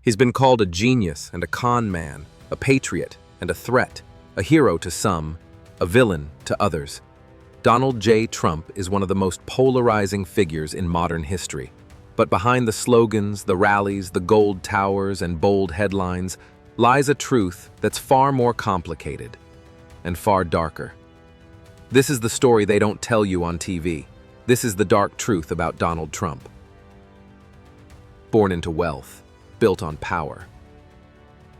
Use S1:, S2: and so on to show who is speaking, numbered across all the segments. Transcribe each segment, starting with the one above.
S1: He's been called a genius and a con man, a patriot and a threat, a hero to some, a villain to others. Donald J. Trump is one of the most polarizing figures in modern history. But behind the slogans, the rallies, the gold towers, and bold headlines lies a truth that's far more complicated and far darker. This is the story they don't tell you on TV. This is the dark truth about Donald Trump. Born into wealth, built on power.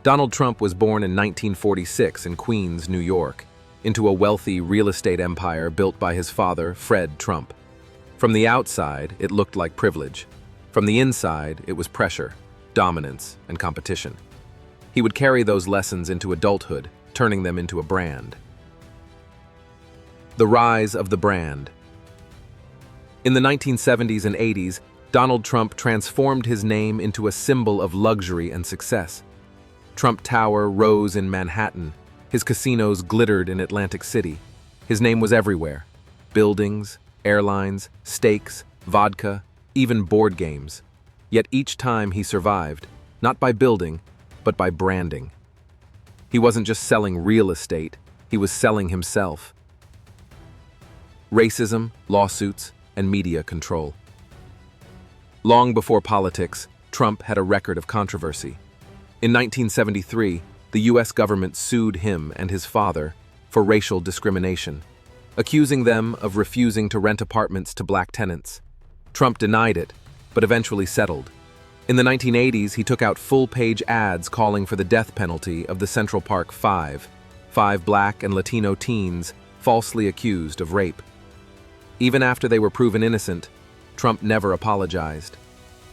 S1: Donald Trump was born in 1946 in Queens, New York, into a wealthy real estate empire built by his father, Fred Trump. From the outside, it looked like privilege. From the inside, it was pressure, dominance, and competition. He would carry those lessons into adulthood, turning them into a brand. The rise of the brand. In the 1970s and 80s, Donald Trump transformed his name into a symbol of luxury and success. Trump Tower rose in Manhattan. His casinos glittered in Atlantic City. His name was everywhere. Buildings, airlines, steaks, vodka, even board games. Yet each time he survived, not by building, but by branding. He wasn't just selling real estate, he was selling himself. Racism, lawsuits, and media control. Long before politics, Trump had a record of controversy. In 1973, the U.S. government sued him and his father for racial discrimination, accusing them of refusing to rent apartments to black tenants. Trump denied it, but eventually settled. In the 1980s, he took out full-page ads calling for the death penalty of the Central Park Five black and Latino teens falsely accused of rape. Even after they were proven innocent, Trump never apologized.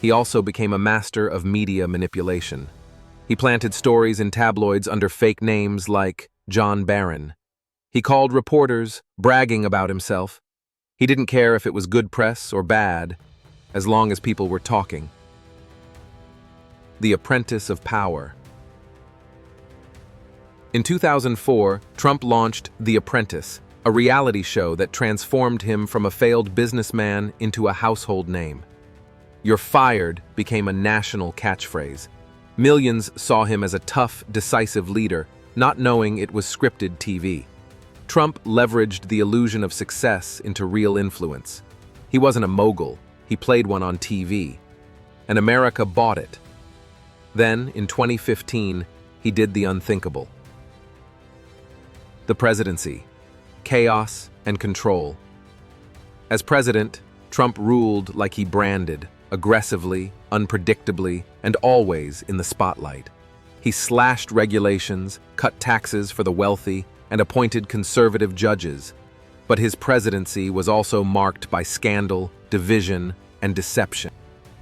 S1: He also became a master of media manipulation. He planted stories in tabloids under fake names like John Barron. He called reporters, bragging about himself. He didn't care if it was good press or bad, as long as people were talking. The Apprentice of Power. In 2004, Trump launched The Apprentice, a reality show that transformed him from a failed businessman into a household name. "You're fired" became a national catchphrase. Millions saw him as a tough, decisive leader, not knowing it was scripted TV. Trump leveraged the illusion of success into real influence. He wasn't a mogul, he played one on TV. And America bought it. Then, in 2015, he did the unthinkable. The presidency. Chaos and control. As president, Trump ruled like he branded, aggressively, unpredictably, and always in the spotlight. He slashed regulations, cut taxes for the wealthy, and appointed conservative judges. But his presidency was also marked by scandal, division, and deception.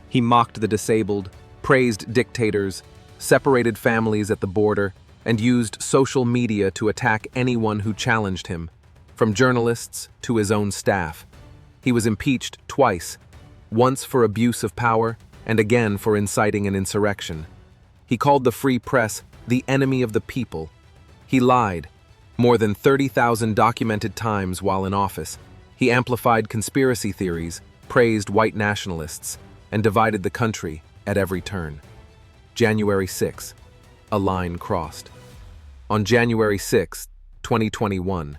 S1: He mocked the disabled, praised dictators, separated families at the border, and used social media to attack anyone who challenged him, from journalists to his own staff. He was impeached twice, once for abuse of power and again for inciting an insurrection. He called the free press the enemy of the people. He lied more than 30,000 documented times while in office. He amplified conspiracy theories, praised white nationalists, and divided the country at every turn. January 6, a line crossed. On January 6, 2021,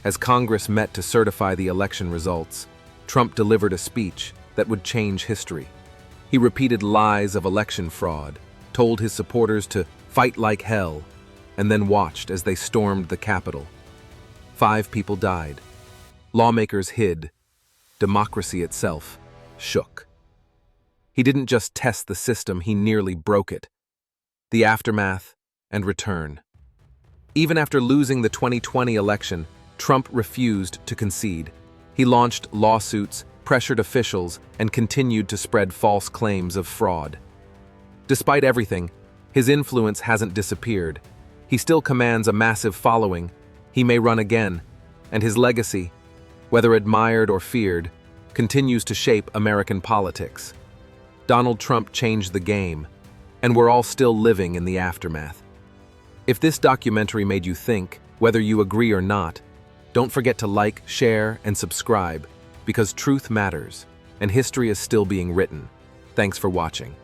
S1: as Congress met to certify the election results, Trump delivered a speech that would change history. He repeated lies of election fraud, told his supporters to fight like hell, and then watched as they stormed the Capitol. 5 people died. Lawmakers hid. Democracy itself shook. He didn't just test the system, he nearly broke it. The aftermath and return. Even after losing the 2020 election, Trump refused to concede. He launched lawsuits, pressured officials, and continued to spread false claims of fraud. Despite everything, his influence hasn't disappeared. He still commands a massive following. He may run again, and his legacy, whether admired or feared, continues to shape American politics. Donald Trump changed the game, and we're all still living in the aftermath. If this documentary made you think, whether you agree or not, don't forget to like, share, and subscribe, because truth matters, and history is still being written. Thanks for watching.